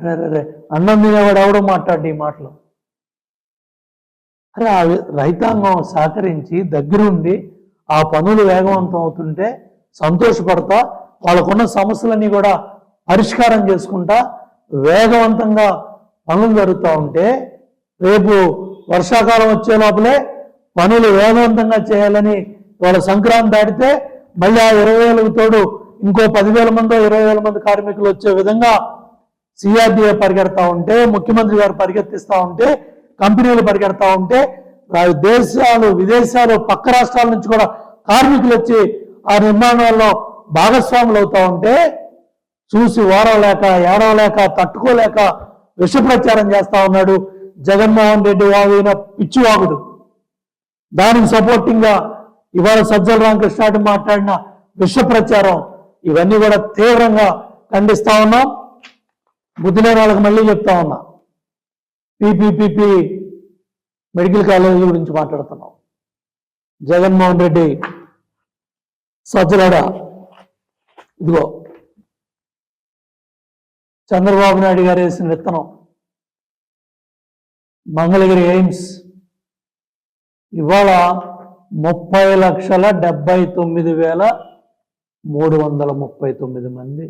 అరే అన్నం తినేవాడు ఎవడో మాట్లాడు ఈ మాటలు. అరే ఆ రైతాంగం సహకరించి దగ్గరుండి ఆ పనులు వేగవంతం అవుతుంటే సంతోషపడతా వాళ్ళకున్న సమస్యలన్నీ కూడా పరిష్కారం చేసుకుంటా వేగవంతంగా పనులు జరుగుతూ ఉంటే రేపు వర్షాకాలం వచ్చే లోపలే పనులు వేగవంతంగా చేయాలని వాళ్ళ సంక్రాంతి దాటితే మళ్ళీ ఆ 20,000కు తోడు ఇంకో 10,000 మంది 20,000 మంది కార్మికులు వచ్చే విధంగా సిఆర్డీఏ పరిగెడతా ఉంటే, ముఖ్యమంత్రి గారు పరిగెత్తిస్తూ ఉంటే, కంపెనీలు పరిగెడతా ఉంటే, దేశాలు విదేశాలు పక్క రాష్ట్రాల నుంచి కూడా కార్మికులు వచ్చి ఆ నిర్మాణాల్లో భాగస్వాములు అవుతా ఉంటే చూసి ఓరవలేక ఏడవలేక తట్టుకోలేక విష ప్రచారం చేస్తా ఉన్నాడు జగన్మోహన్ రెడ్డి వాగిన పిచ్చివాగుడు. దానికి సపోర్టింగ్ గా ఇవాళ సజ్జల రామకృష్ణారెడ్డి మాట్లాడిన విష ప్రచారం ఇవన్నీ కూడా తీవ్రంగా ఖండిస్తా ఉన్నాం. బుద్ధి లేని వాళ్ళకి మళ్ళీ చెప్తా ఉన్నా, పీపీపీపీ మెడికల్ కాలేజీ గురించి మాట్లాడుతున్నాం. జగన్మోహన్ రెడ్డి సజ్జలాడ ఇదిగో చంద్రబాబు నాయుడు గారు వేసిన విత్తనం మంగళగిరి ఎయిమ్స్ ఇవాళ 30,79,339 మంది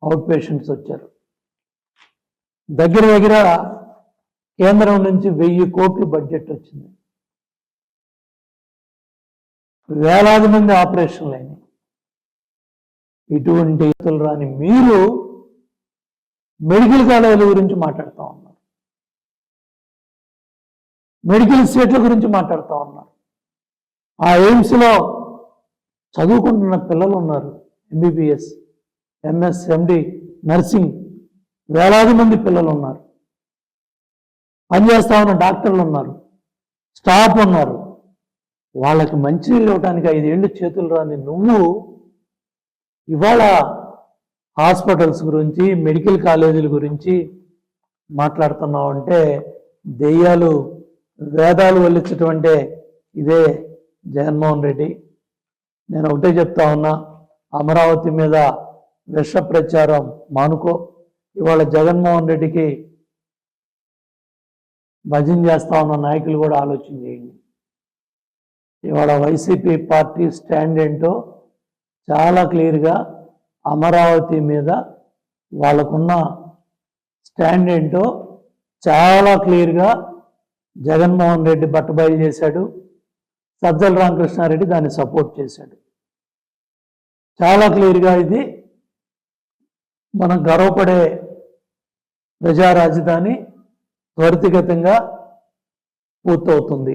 అవుట్ పేషెంట్స్ వచ్చారు. దగ్గర కేంద్రం నుంచి 1000 కోట్లు బడ్జెట్ వచ్చింది. వేలాది మంది ఆపరేషన్లు అయినాయి. ఇటువంటి రాని మీరు మెడికల్ కాలేజీల గురించి మాట్లాడుతూ ఉన్నారు, మెడికల్ సీట్ల గురించి మాట్లాడుతూ ఉన్నారు. ఆ ఎయిమ్స్లో చదువుకుంటున్న పిల్లలు ఉన్నారు, ఎంబీబీఎస్, ఎంఎస్, ఎండి, నర్సింగ్ వేలాది మంది పిల్లలు ఉన్నారు. పనిచేస్తా ఉన్న డాక్టర్లు ఉన్నారు, స్టాఫ్ ఉన్నారు. వాళ్ళకి మంచినీళ్ళు ఇవ్వడానికి 5 ఏళ్ళు చేతులు రాని నువ్వు ఇవాళ హాస్పిటల్స్ గురించి మెడికల్ కాలేజీల గురించి మాట్లాడుతున్నావు అంటే దెయ్యాలు వేదాలు వల్లించటం ఇదే జగన్మోహన్ రెడ్డి. నేను ఒకటే చెప్తా ఉన్నా, అమరావతి మీద విష ప్రచారం మానుకో. ఇవాళ జగన్మోహన్ రెడ్డికి భజన చేస్తా ఉన్న నాయకులు కూడా ఆలోచన చేయండి. ఇవాళ వైసీపీ పార్టీ స్టాండ్ ఏంటో చాలా క్లియర్గా, అమరావతి మీద వాళ్ళకున్న స్టాండ్ ఏంటో చాలా క్లియర్గా జగన్మోహన్ రెడ్డి బట్టబయలు చేశాడు. సజ్జల రామకృష్ణారెడ్డి దాన్ని సపోర్ట్ చేశాడు. చాలా క్లియర్గా ఇది మనం గర్వపడే ప్రజా రాజధాని త్వరితగతంగా పూర్తవుతుంది.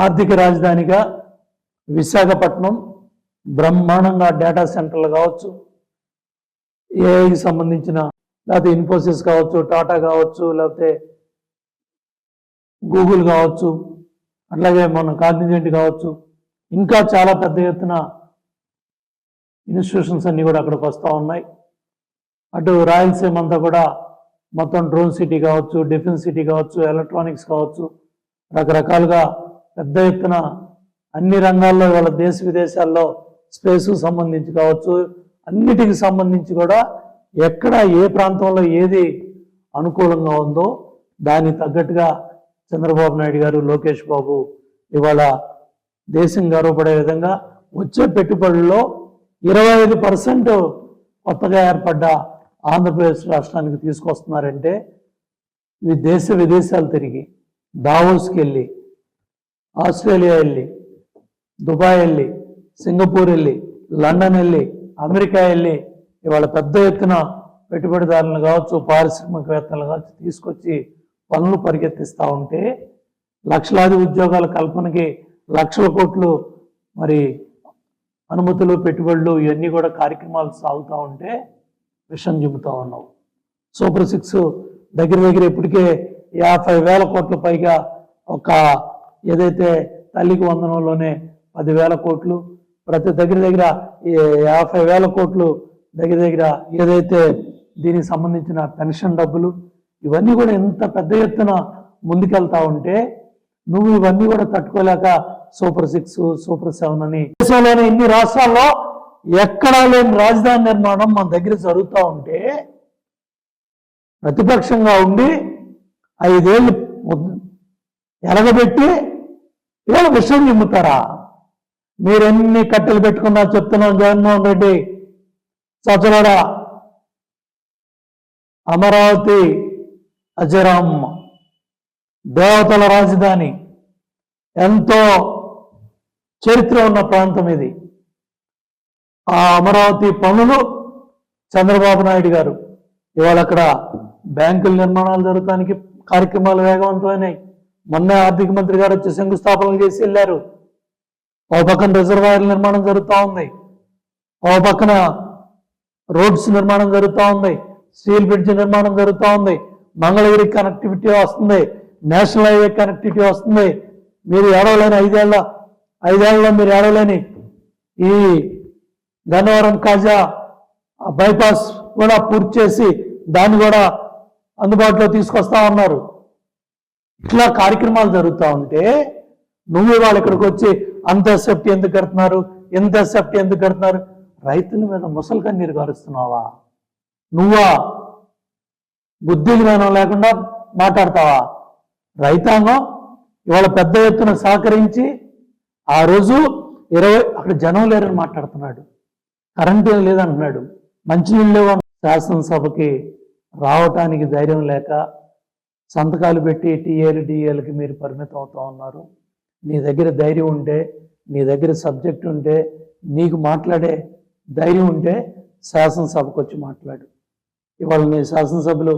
ఆర్థిక రాజధానిగా విశాఖపట్నం బ్రహ్మాండంగా డేటా సెంటర్లు కావచ్చు, ఏఐకి సంబంధించిన, లేకపోతే ఇన్ఫోసిస్ కావచ్చు, టాటా కావచ్చు, లేకపోతే గూగుల్ కావచ్చు, అట్లాగే మన కాగ్నిజెంట్ కావచ్చు, ఇంకా చాలా పెద్ద ఎత్తున ఇన్స్టిట్యూషన్స్ అన్నీ కూడా అక్కడికి వస్తూ ఉన్నాయి. అటు రాయలసీమ అంతా కూడా మొత్తం డ్రోన్ సిటీ కావచ్చు, డిఫెన్స్ సిటీ కావచ్చు, ఎలక్ట్రానిక్స్ కావచ్చు, రకరకాలుగా పెద్ద ఎత్తున అన్ని రంగాల్లో వాళ్ళ దేశ విదేశాల్లో స్పేస్కు సంబంధించి కావచ్చు, అన్నిటికి సంబంధించి కూడా ఎక్కడ ఏ ప్రాంతంలో ఏది అనుకూలంగా ఉందో దానికి తగ్గట్టుగా చంద్రబాబు నాయుడు గారు, లోకేష్ బాబు ఇవాళ దేశం గర్వపడే విధంగా వచ్చే పెట్టుబడుల్లో 25% కొత్తగా ఏర్పడ్డ ఆంధ్రప్రదేశ్ రాష్ట్రానికి తీసుకొస్తున్నారంటే ఇవి దేశ విదేశాలు తిరిగి, దావోస్కి వెళ్ళి, ఆస్ట్రేలియా వెళ్ళి, దుబాయ్ వెళ్ళి, సింగపూర్ వెళ్ళి, లండన్ వెళ్ళి, అమెరికా వెళ్ళి ఇవాళ పెద్ద ఎత్తున పెట్టుబడిదారులను కావచ్చు, పారిశ్రామికవేత్తలు కావచ్చు తీసుకొచ్చి పనులు పరిగెత్తిస్తూ ఉంటే లక్షలాది ఉద్యోగాల కల్పనకి లక్షల కోట్లు మరి అనుమతులు, పెట్టుబడులు ఇవన్నీ కూడా కార్యక్రమాలు సాగుతూ ఉంటే విషం చెబుతూ ఉన్నావు. సూపర్ 6 దగ్గర ఇప్పటికే 50,000 కోట్ల పైగా, ఒక ఏదైతే తల్లికి వందనంలోనే 10,000 కోట్లు, ప్రతి దగ్గర 50,000 కోట్లు దగ్గర ఏదైతే దీనికి సంబంధించిన పెన్షన్ డబ్బులు, ఇవన్నీ కూడా ఎంత పెద్ద ఎత్తున ముందుకెళ్తా ఉంటే నువ్వు ఇవన్నీ కూడా తట్టుకోలేక సూపర్ 6, సూపర్ 7 అని దేశంలోని ఇన్ని రాష్ట్రాల్లో ఎక్కడా లేని రాజధాని నిర్మాణం మన దగ్గర జరుగుతూ ఉంటే ప్రతిపక్షంగా ఉండి 5 ఏళ్ళు ఎలగబెట్టి ఇవాళ విషయం నిమ్ముతారా? మీరెన్ని కట్టెలు పెట్టుకున్నా చెప్తున్నాం, జగన్మోహన్ రెడ్డి సచలరా, అమరావతి అజరామ్మ దేవతల రాజధాని, ఎంతో చరిత్ర ఉన్న ప్రాంతం ఇది. ఆ అమరావతి పనులు చంద్రబాబు నాయుడు గారు ఇవాళ అక్కడ బ్యాంకుల నిర్మాణాలు జరగడానికి కార్యక్రమాలు వేగవంతమైనాయి. మొన్న ఆర్థిక మంత్రి గారు వచ్చి శంకుస్థాపనలు చేసి వెళ్ళారు. ఓ పక్కన రిజర్వాయర్ల నిర్మాణం జరుగుతూ ఉంది, ఓ పక్కన రోడ్స్ నిర్మాణం జరుగుతూ ఉంది, స్టీల్ బ్రిడ్జ్ నిర్మాణం జరుగుతూ ఉంది, మంగళగిరి కనెక్టివిటీ వస్తుంది, నేషనల్ హైవే కనెక్టివిటీ వస్తుంది. మీరు ఏడవలేని 5 ఏళ్లలో మీరు ఏడవలేని ఈ గన్నవరం కాజా బైపాస్ కూడా పూర్తి చేసి దాన్ని కూడా అందుబాటులో తీసుకొస్తా ఉన్నారు. ఇట్లా కార్యక్రమాలు జరుగుతూ ఉంటే నువ్వు వాళ్ళు ఇక్కడికి వచ్చి అంత సేఫ్టీ ఎందుకు కడుతున్నారు, ఎంత సేఫ్టీ ఎందుకు కడుతున్నారు? రైతుల మీద ముసలి కన్నీరు కారుస్తున్నావా? నువ్వా? బుద్ధి జ్ఞానం లేకుండా మాట్లాడతావా? రైతాంగం ఇవాళ పెద్ద ఎత్తున సహకరించి ఆ రోజు 20 అక్కడ జనం లేరని మాట్లాడుతున్నాడు, కరెంటు లేదంటున్నాడు, మంచినీళ్ళు లేవు. శాసనసభకి రావటానికి ధైర్యం లేక సంతకాలు పెట్టి టీఏలకి మీరు పరిమితం అవుతూ ఉన్నారు. నీ దగ్గర ధైర్యం ఉంటే, నీ దగ్గర సబ్జెక్ట్ ఉంటే, నీకు మాట్లాడే ధైర్యం ఉంటే శాసనసభకు వచ్చి మాట్లాడు. ఇవాళ నీ శాసనసభ్యులు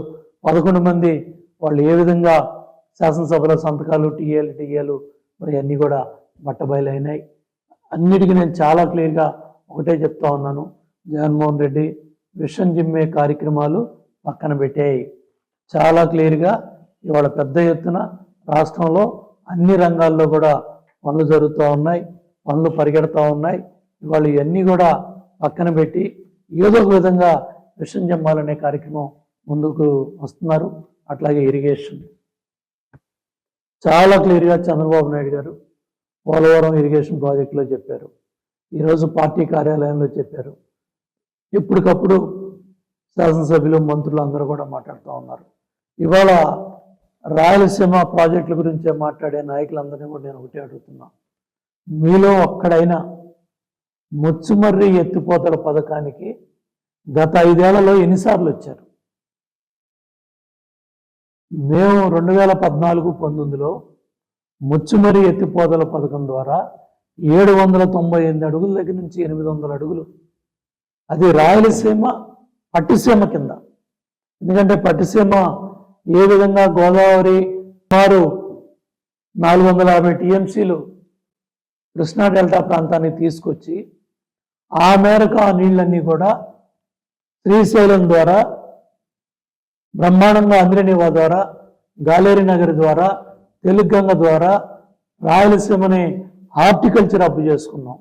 11 మంది వాళ్ళు ఏ విధంగా శాసనసభలో సంతకాలు టీఏలు మరి అన్నీ కూడా బట్టబయలైనాయి. అన్నిటికీ నేను చాలా క్లియర్గా ఒకటే చెప్తా ఉన్నాను, జగన్మోహన్ రెడ్డి విషం జిమ్మే కార్యక్రమాలు పక్కన పెట్టాయి. చాలా క్లియర్గా ఇవాళ పెద్ద ఎత్తున రాష్ట్రంలో అన్ని రంగాల్లో కూడా పనులు జరుగుతూ ఉన్నాయి, పనులు పరిగెడుతూ ఉన్నాయి. ఇవాళ ఇవన్నీ కూడా పక్కన పెట్టి ఏదో ఒక విధంగా విషం జమ్మాలనే కార్యక్రమం ముందుకు వస్తున్నారు. అట్లాగే ఇరిగేషన్ చాలా క్లియర్గా చంద్రబాబు నాయుడు గారు పోలవరం ఇరిగేషన్ ప్రాజెక్టులో చెప్పారు, ఈరోజు పార్టీ కార్యాలయంలో చెప్పారు. ఎప్పటికప్పుడు శాసనసభ్యులు మంత్రులు అందరూ కూడా మాట్లాడుతూ ఉన్నారు. ఇవాళ రాయలసీమ ప్రాజెక్టుల గురించే మాట్లాడే నాయకులందరినీ కూడా నేను ఒకటే అడుగుతున్నా, మీలో ఒక్కడైనా ముచ్చుమర్రి ఎత్తిపోతల పథకానికి గత 5 ఏళ్లలో ఎన్నిసార్లు వచ్చారు? మేము 2014-19లో ముచ్చుమర్రి ఎత్తిపోతల పథకం ద్వారా 798 అడుగుల దగ్గర నుంచి 800 అడుగులు, అది రాయలసీమ పట్టిసీమ కింద. ఎందుకంటే పట్టిసీమ ఏ విధంగా గోదావరి సుమారు 450 టీఎంసీలు కృష్ణా డెల్టా ప్రాంతానికి తీసుకొచ్చి ఆ మేరకు ఆ నీళ్ళన్నీ కూడా శ్రీశైలం ద్వారా, బ్రహ్మాండంగా అంద్రనివా ద్వారా, గాలేరి నగర్ ద్వారా, తెలుగంగ ద్వారా రాయలసీమని హార్టికల్చర్ అప్పు చేసుకున్నాం,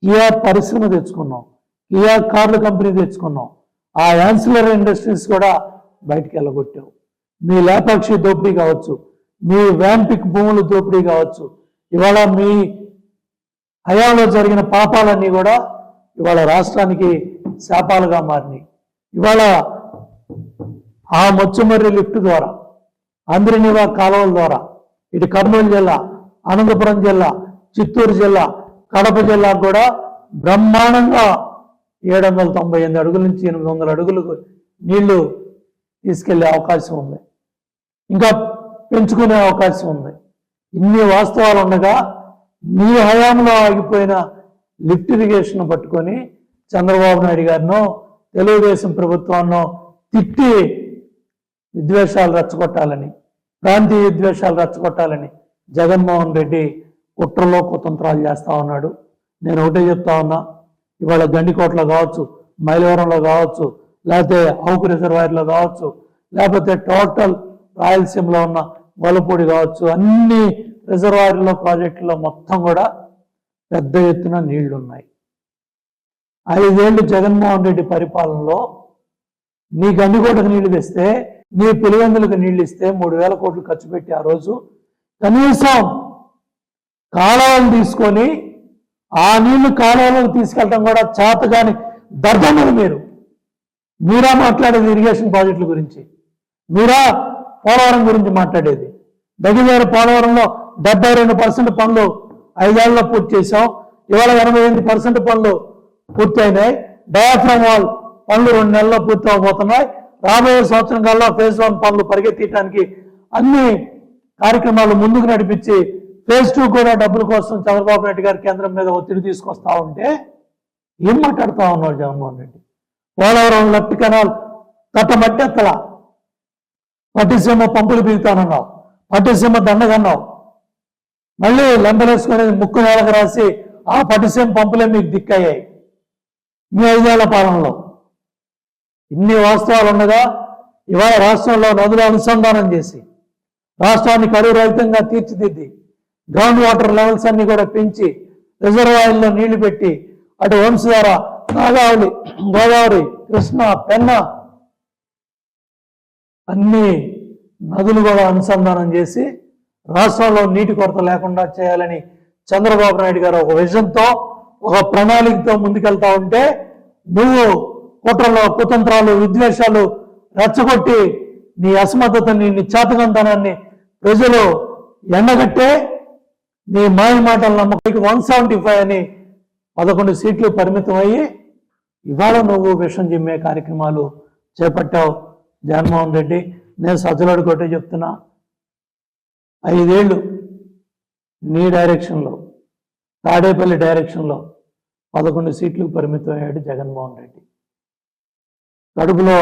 కియా పరిశ్రమ తెచ్చుకున్నాం, కియా కార్ల కంపెనీ తెచ్చుకున్నాం, ఆ యాన్సిలరీ ఇండస్ట్రీస్ కూడా బయటికి వెళ్ళగొట్టావు. మీ లేపాక్షి దోపిడీ కావచ్చు, మీ వ్యాంపిక్ భూములు దోపిడీ కావచ్చు, ఇవాళ మీ హయాంలో జరిగిన పాపాలన్నీ కూడా ఇవాళ రాష్ట్రానికి శాపాలుగా మారినాయి. ఇవాళ ఆ ముచ్చుమర్రి లిఫ్ట్ ద్వారా, అంద్రనివా కాలువల ద్వారా ఇటు కర్నూలు జిల్లా, అనంతపురం జిల్లా, చిత్తూరు జిల్లా, కడప జిల్లా కూడా బ్రహ్మాండంగా 798 అడుగుల నుంచి 800 అడుగులకు నీళ్లు తీసుకెళ్లే అవకాశం ఉంది, ఇంకా పెంచుకునే అవకాశం ఉంది. ఇన్ని వాస్తవాలు ఉండగా నీ హయాంలో ఆగిపోయిన లిఫ్ట్ ఇరిగేషన్ పట్టుకొని చంద్రబాబు నాయుడు గారినో తెలుగుదేశం ప్రభుత్వాన్నో తిట్టి విద్వేషాలు రెచ్చగొట్టాలని, ప్రాంతీయ విద్వేషాలు రెచ్చగొట్టాలని జగన్మోహన్ రెడ్డి కుట్రలో కుతంత్రాలు చేస్తూ ఉన్నాడు. నేను ఒకటే చెప్తా ఉన్నా, ఇవాళ గండికోటలో కావచ్చు, మైలవరంలో కావచ్చు, లేకపోతే అవుకు రిజర్వాయర్లో కావచ్చు, లేకపోతే టోటల్ రాయలసీమలో ఉన్న గొల్లపూడి కావచ్చు, అన్ని రిజర్వాయర్లో ప్రాజెక్టులో మొత్తం కూడా పెద్ద ఎత్తున నీళ్లు ఉన్నాయి. 5 ఏళ్ళు జగన్మోహన్ రెడ్డి పరిపాలనలో నీ గండికోటకు నీళ్లు తెస్తే, నీ పులివెందులకు నీళ్లు ఇస్తే 3000 కోట్లు ఖర్చు పెట్టి ఆ రోజు కనీసం కాలువలు తీసుకొని ఆ నీళ్లు కాలువలోకి తీసుకెళ్ళడం కూడా చేతగాని దర్దమ్మలు మీరా మాట్లాడేది ఇరిగేషన్ ప్రాజెక్టుల గురించి, మీరా పోలవరం గురించి మాట్లాడేది. దగ్గర పోలవరంలో 72% పనులు 5 ఏళ్లలో పూర్తి చేశాం. ఇవాళ 88% పనులు పూర్తి అయినాయి. డయాఫ్రమ్ వాల్ పనులు 2 నెలల్లో పూర్తి అవబోతున్నాయి. రాబోయే సంవత్సరం కల్లా ఫేజ్ 1 పనులు పరిగెత్తడానికి అన్ని కార్యక్రమాలు ముందుకు నడిపించి ఫేజ్ 2 కూడా డబ్బుల కోసం చంద్రబాబు నాయుడు గారు కేంద్రం మీద ఒత్తిడి తీసుకొస్తా ఉంటే ఏం మాట్లాడుతూ ఉన్నాడు జగన్మోహన్ రెడ్డి? పోలవరం లెఫ్ట్ కెనాల్ తట్టమట్టెత్తల, పట్టిసీమ పంపులు పీగుతానన్నావు, పట్టిసీమ దండగన్నావు, మళ్ళీ లెంబలేసుకుని ముక్కు నేలకు రాసి ఆ పట్టిసీమ పంపులే మీకు దిక్కయ్యాయి మీ 5 ఏళ్ల పాలనలో. ఇన్ని వాస్తవాలు ఉండగా ఇవాళ రాష్ట్రంలో నదుల అనుసంధానం చేసి రాష్ట్రాన్ని కరువు రహితంగా తీర్చిదిద్ది గ్రౌండ్ వాటర్ లెవెల్స్ అన్ని కూడా పెంచి రిజర్వాయర్లో నీళ్లు పెట్టి అటు వంశధార, నాగావళి, గోదావరి, కృష్ణ, పెన్న అన్ని నదులు కూడా అనుసంధానం చేసి రాష్ట్రంలో నీటి కొరత లేకుండా చేయాలని చంద్రబాబు నాయుడు గారు ఒక విజన్తో ఒక ప్రణాళికతో ముందుకెళ్తా ఉంటే నువ్వు కుట్రలు, కుతంత్రాలు, విద్వేషాలు రెచ్చగొట్టి నీ అసమర్థతని, నీ చేతకంతనాన్ని ప్రజలు ఎండగట్టే నీ మాయ మాటల నమ్మకానికి 175 అని 11 సీట్లు పరిమితం అయ్యి ఇవాళ నువ్వు విషం జిమ్మే కార్యక్రమాలు చేపట్టావు జగన్మోహన్ రెడ్డి. నేను సజ్జలాడు కొట్టే చెప్తున్నా, 5 ఏళ్ళు నీ డైరెక్షన్లో, తాడేపల్లి డైరెక్షన్లో 11 సీట్లకు పరిమితం అయ్యాడు జగన్మోహన్ రెడ్డి. కడుపులో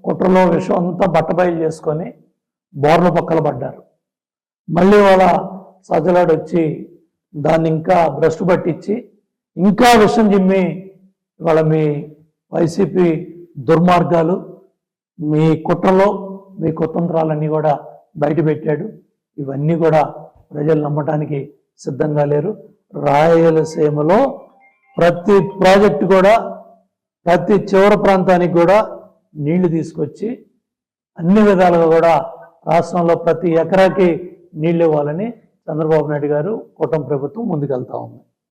కుట్రలో విషం అంతా బట్టబయలు చేసుకొని బోర్ల పక్కల పడ్డారు. మళ్ళీ వాళ్ళ సజ్జలాడు వచ్చి దాన్ని ఇంకా భ్రష్టు పట్టించి ఇంకా విషం జిమ్మి వాళ్ళ మీ వైసీపీ దుర్మార్గాలు, మీ కుట్రలో మీ కుతంత్రాలన్నీ కూడా బయటపెట్టాడు. ఇవన్నీ కూడా ప్రజలు నమ్మటానికి సిద్ధంగా లేరు. రాయలసీమలో ప్రతి ప్రాజెక్టు కూడా ప్రతి చివరి ప్రాంతానికి కూడా నీళ్లు తీసుకొచ్చి అన్ని విధాలుగా కూడా రాష్ట్రంలో ప్రతి ఎకరాకి నీళ్లు ఇవ్వాలని చంద్రబాబు నాయుడు గారు కూటమి ప్రభుత్వం ముందుకెళ్తా ఉంది.